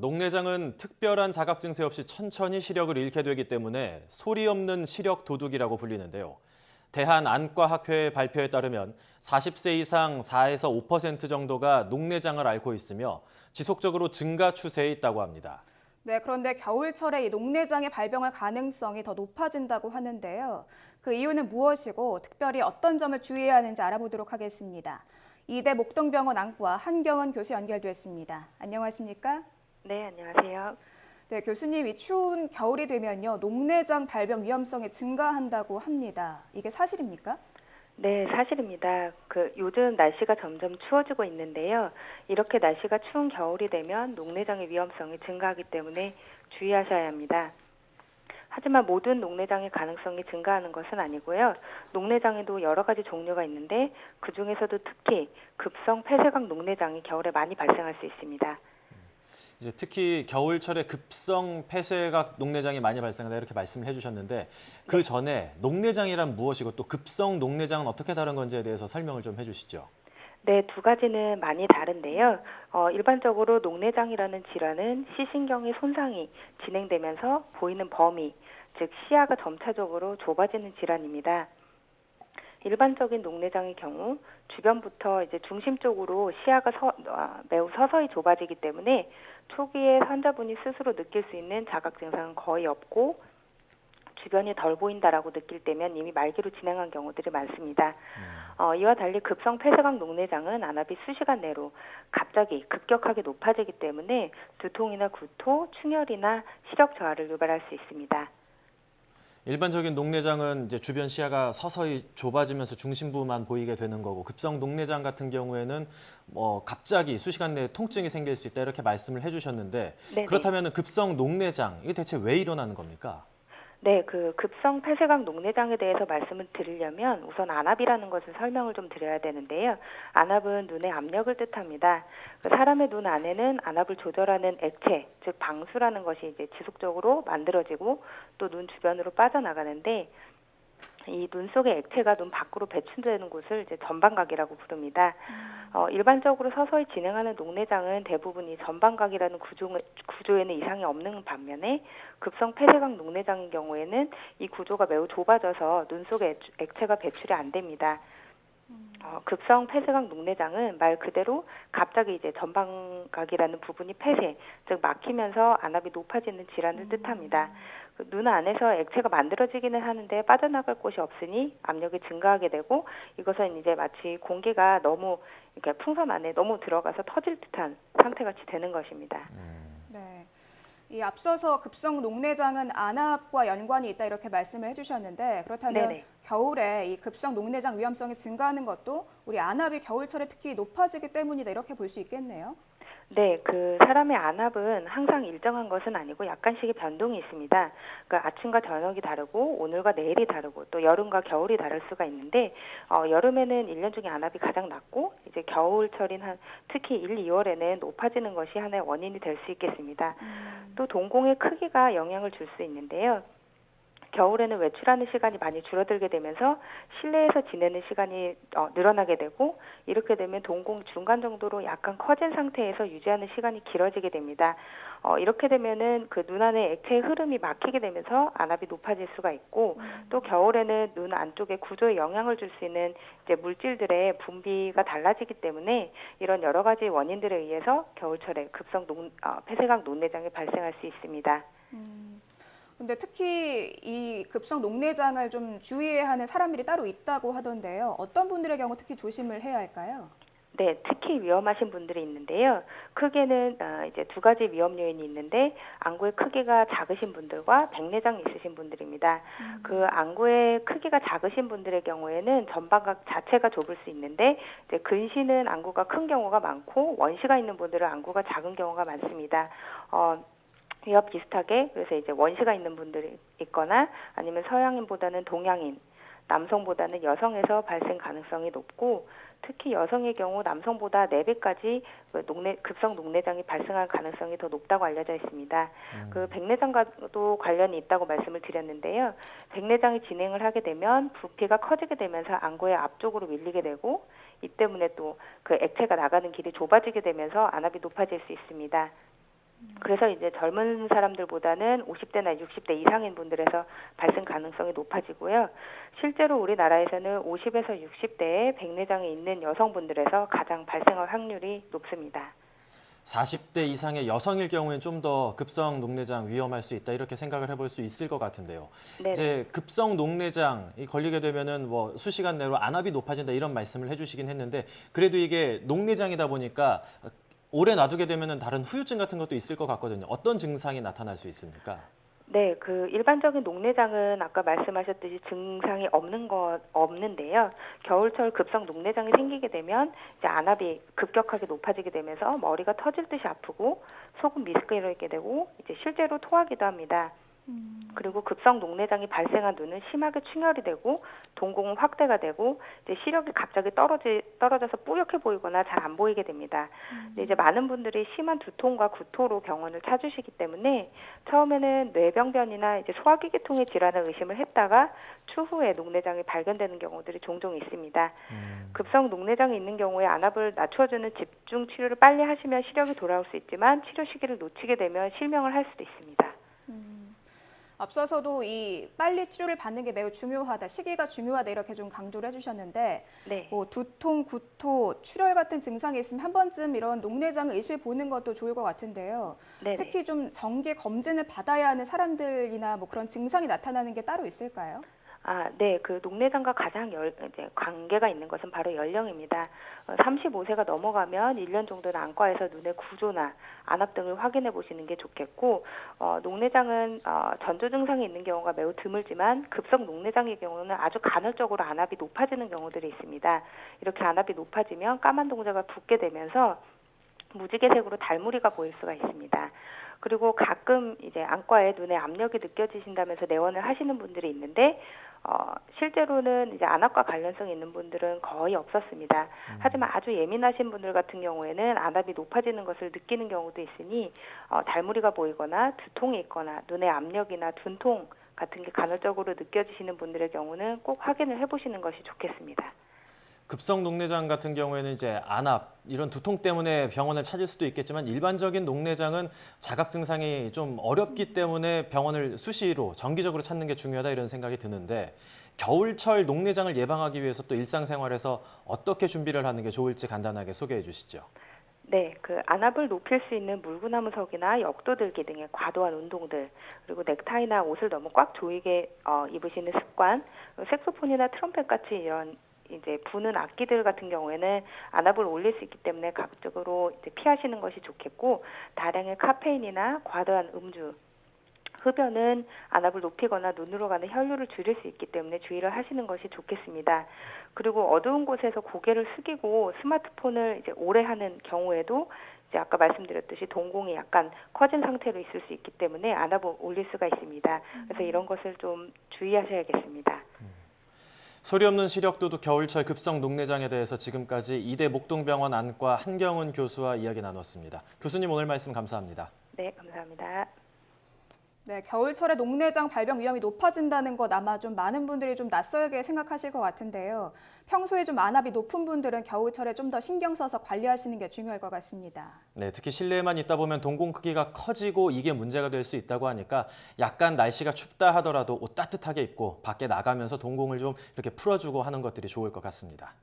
녹내장은 특별한 자각 증세 없이 천천히 시력을 잃게 되기 때문에 소리 없는 시력 도둑이라고 불리는데요. 대한안과학회 발표에 따르면 40세 이상 4에서 5% 정도가 녹내장을 앓고 있으며 지속적으로 증가 추세에 있다고 합니다. 네, 그런데 겨울철에 이 녹내장의 발병할 가능성이 더 높아진다고 하는데요. 그 이유는 무엇이고 특별히 어떤 점을 주의해야 하는지 알아보도록 하겠습니다. 이대 목동병원 안과 한경은 교수 연결됐습니다. 안녕하십니까? 네, 안녕하세요. 네, 교수님, 이 추운 겨울이 되면요, 녹내장 발병 위험성이 증가한다고 합니다. 이게 사실입니까? 네, 사실입니다. 요즘 날씨가 점점 추워지고 있는데요. 이렇게 날씨가 추운 겨울이 되면 녹내장의 위험성이 증가하기 때문에 주의하셔야 합니다. 하지만 모든 녹내장의 가능성이 증가하는 것은 아니고요. 녹내장에도 여러 가지 종류가 있는데 그중에서도 특히 급성 폐쇄각 녹내장이 겨울에 많이 발생할 수 있습니다. 이제 특히 겨울철에 급성 폐쇄각 녹내장이 많이 발생한다 이렇게 말씀을 해주셨는데 그 전에 녹내장이란 무엇이고 또 급성 녹내장은 어떻게 다른 건지에 대해서 설명을 좀 해주시죠. 네, 두 가지는 많이 다른데요. 일반적으로 녹내장이라는 질환은 시신경의 손상이 진행되면서 보이는 범위, 즉 시야가 점차적으로 좁아지는 질환입니다. 일반적인 녹내장의 경우 주변부터 이제 중심 쪽으로 시야가 매우 서서히 좁아지기 때문에 초기에 환자분이 스스로 느낄 수 있는 자각 증상은 거의 없고 주변이 덜 보인다라고 느낄 때면 이미 말기로 진행한 경우들이 많습니다. 이와 달리 급성 폐쇄각 녹내장은 안압이 수시간 내로 갑자기 급격하게 높아지기 때문에 두통이나 구토, 충혈이나 시력 저하를 유발할 수 있습니다. 일반적인 녹내장은 이제 주변 시야가 서서히 좁아지면서 중심부만 보이게 되는 거고 급성 녹내장 같은 경우에는 갑자기 수시간 내에 통증이 생길 수 있다 이렇게 말씀을 해주셨는데 네네. 그렇다면 급성 녹내장 이게 대체 왜 일어나는 겁니까? 네, 급성 폐쇄각 녹내장에 대해서 말씀을 드리려면 우선 안압이라는 것을 설명을 좀 드려야 되는데요. 안압은 눈의 압력을 뜻합니다. 사람의 눈 안에는 안압을 조절하는 액체, 즉 방수라는 것이 이제 지속적으로 만들어지고 또 눈 주변으로 빠져나가는데 이 눈 속의 액체가 눈 밖으로 배출되는 곳을 이제 전방각이라고 부릅니다. 일반적으로 서서히 진행하는 녹내장은 대부분이 전방각이라는 구조에는 이상이 없는 반면에 급성 폐쇄각 녹내장인 경우에는 이 구조가 매우 좁아져서 눈 속에 액체가 배출이 안 됩니다. 급성 폐쇄각 녹내장은 말 그대로 갑자기 이제 전방각이라는 부분이 폐쇄, 즉 막히면서 안압이 높아지는 질환을 뜻합니다. 눈 안에서 액체가 만들어지기는 하는데 빠져나갈 곳이 없으니 압력이 증가하게 되고 이것은 이제 마치 공기가 너무 이렇게 풍선 안에 너무 들어가서 터질 듯한 상태같이 되는 것입니다. 네. 이 앞서서 급성 녹내장은 안압과 연관이 있다 이렇게 말씀을 해주셨는데 그렇다면 네네. 겨울에 이 급성 녹내장 위험성이 증가하는 것도 우리 안압이 겨울철에 특히 높아지기 때문이다 이렇게 볼 수 있겠네요. 네, 사람의 안압은 항상 일정한 것은 아니고 약간씩의 변동이 있습니다. 아침과 저녁이 다르고 오늘과 내일이 다르고 또 여름과 겨울이 다를 수가 있는데 여름에는 1년 중에 안압이 가장 낮고 이제 겨울철인 특히 1, 2월에는 높아지는 것이 하나의 원인이 될 수 있겠습니다. 또 동공의 크기가 영향을 줄 수 있는데요. 겨울에는 외출하는 시간이 많이 줄어들게 되면서 실내에서 지내는 시간이 늘어나게 되고 이렇게 되면 동공 중간 정도로 약간 커진 상태에서 유지하는 시간이 길어지게 됩니다. 이렇게 되면은 눈 안에 액체의 흐름이 막히게 되면서 안압이 높아질 수가 있고 또 겨울에는 눈 안쪽에 구조에 영향을 줄 수 있는 이제 물질들의 분비가 달라지기 때문에 이런 여러 가지 원인들에 의해서 겨울철에 급성 폐쇄각 녹내장이 발생할 수 있습니다. 근데 특히 이 급성 녹내장을 좀 주의해야 하는 사람들이 따로 있다고 하던데요. 어떤 분들의 경우 특히 조심을 해야 할까요? 네, 특히 위험하신 분들이 있는데요. 크게는 이제 두 가지 위험 요인이 있는데 안구의 크기가 작으신 분들과 백내장이 있으신 분들입니다. 안구의 크기가 작으신 분들의 경우에는 전방각 자체가 좁을 수 있는데 이제 근시는 안구가 큰 경우가 많고 원시가 있는 분들은 안구가 작은 경우가 많습니다. 이와 비슷하게 그래서 이제 원시가 있는 분들이 있거나 아니면 서양인보다는 동양인, 남성보다는 여성에서 발생 가능성이 높고 특히 여성의 경우 남성보다 4배까지 급성 녹내장이 발생할 가능성이 더 높다고 알려져 있습니다. 백내장과도 관련이 있다고 말씀을 드렸는데요. 백내장이 진행을 하게 되면 부피가 커지게 되면서 안구의 앞쪽으로 밀리게 되고 이 때문에 또 액체가 나가는 길이 좁아지게 되면서 안압이 높아질 수 있습니다. 그래서 이제 젊은 사람들보다는 50대나 60대 이상인 분들에서 발생 가능성이 높아지고요. 실제로 우리나라에서는 50에서 60대에 백내장이 있는 여성분들에서 가장 발생할 확률이 높습니다. 40대 이상의 여성일 경우엔 좀 더 급성 녹내장 위험할 수 있다 이렇게 생각을 해볼 수 있을 것 같은데요. 네. 이제 급성 녹내장이 걸리게 되면은 뭐 수시간 내로 안압이 높아진다 이런 말씀을 해주시긴 했는데 그래도 이게 녹내장이다 보니까 오래 놔두게 되면은 다른 후유증 같은 것도 있을 것 같거든요. 어떤 증상이 나타날 수 있습니까? 네, 그 일반적인 녹내장은 아까 말씀하셨듯이 증상이 없는데요. 겨울철 급성 녹내장이 생기게 되면 이제 안압이 급격하게 높아지게 되면서 머리가 터질 듯이 아프고 속은 미스크이게 되고 이제 실제로 토하기도 합니다. 그리고 급성 녹내장이 발생한 눈은 심하게 충혈이 되고 동공은 확대가 되고 이제 시력이 갑자기 떨어져서 뿌옇게 보이거나 잘 안 보이게 됩니다. 근데 이제 많은 분들이 심한 두통과 구토로 병원을 찾으시기 때문에 처음에는 뇌병변이나 이제 소화기계통의 질환을 의심을 했다가 추후에 녹내장이 발견되는 경우들이 종종 있습니다. 급성 녹내장이 있는 경우에 안압을 낮춰주는 집중 치료를 빨리 하시면 시력이 돌아올 수 있지만 치료 시기를 놓치게 되면 실명을 할 수도 있습니다. 앞서서도 이 빨리 치료를 받는 게 매우 중요하다, 시기가 중요하다 이렇게 좀 강조를 해주셨는데 네. 뭐 두통, 구토, 출혈 같은 증상이 있으면 한 번쯤 이런 녹내장을 의심해 보는 것도 좋을 것 같은데요. 네네. 특히 좀 정기 검진을 받아야 하는 사람들이나 뭐 그런 증상이 나타나는 게 따로 있을까요? 네. 그 녹내장과 가장 이제 관계가 있는 것은 바로 연령입니다. 35세가 넘어가면 1년 정도는 안과에서 눈의 구조나 안압 등을 확인해 보시는 게 좋겠고, 녹내장은 전조 증상이 있는 경우가 매우 드물지만 급성 녹내장의 경우는 아주 간헐적으로 안압이 높아지는 경우들이 있습니다. 이렇게 안압이 높아지면 까만 동자가 붓게 되면서 무지개색으로 달무리가 보일 수가 있습니다. 그리고 가끔 이제 안과에 눈에 압력이 느껴지신다면서 내원을 하시는 분들이 있는데 실제로는 이제 안압과 관련성이 있는 분들은 거의 없었습니다. 하지만 아주 예민하신 분들 같은 경우에는 안압이 높아지는 것을 느끼는 경우도 있으니 달무리가 보이거나 두통이 있거나 눈에 압력이나 둔통 같은 게 간헐적으로 느껴지시는 분들의 경우는 꼭 확인을 해보시는 것이 좋겠습니다. 급성 녹내장 같은 경우에는 이제 안압, 이런 두통 때문에 병원을 찾을 수도 있겠지만 일반적인 녹내장은 자각 증상이 좀 어렵기 때문에 병원을 수시로 정기적으로 찾는 게 중요하다 이런 생각이 드는데 겨울철 녹내장을 예방하기 위해서 또 일상생활에서 어떻게 준비를 하는 게 좋을지 간단하게 소개해 주시죠. 네, 그 안압을 높일 수 있는 물구나무석이나 역도들기 등의 과도한 운동들, 그리고 넥타이나 옷을 너무 꽉 조이게 입으시는 습관, 색소폰이나 트럼펫 같이 이런 이제 부는 악기들 같은 경우에는 안압을 올릴 수 있기 때문에 가급적으로 이제 피하시는 것이 좋겠고, 다량의 카페인이나 과도한 음주, 흡연은 안압을 높이거나 눈으로 가는 혈류를 줄일 수 있기 때문에 주의를 하시는 것이 좋겠습니다. 그리고 어두운 곳에서 고개를 숙이고 스마트폰을 이제 오래 하는 경우에도 이제 아까 말씀드렸듯이 동공이 약간 커진 상태로 있을 수 있기 때문에 안압을 올릴 수가 있습니다. 그래서 이런 것을 좀 주의하셔야겠습니다. 소리 없는 시력도둑 겨울철 급성 녹내장에 대해서 지금까지 이대 목동병원 안과 한경훈 교수와 이야기 나눴습니다. 교수님 오늘 말씀 감사합니다. 네, 감사합니다. 네, 겨울철에 녹내장 발병 위험이 높아진다는 것 아마 좀 많은 분들이 좀 낯설게 생각하실 것 같은데요. 평소에 좀 안압이 높은 분들은 겨울철에 좀 더 신경 써서 관리하시는 게 중요할 것 같습니다. 네, 특히 실내에만 있다 보면 동공 크기가 커지고 이게 문제가 될 수 있다고 하니까 약간 날씨가 춥다 하더라도 옷 따뜻하게 입고 밖에 나가면서 동공을 좀 이렇게 풀어주고 하는 것들이 좋을 것 같습니다.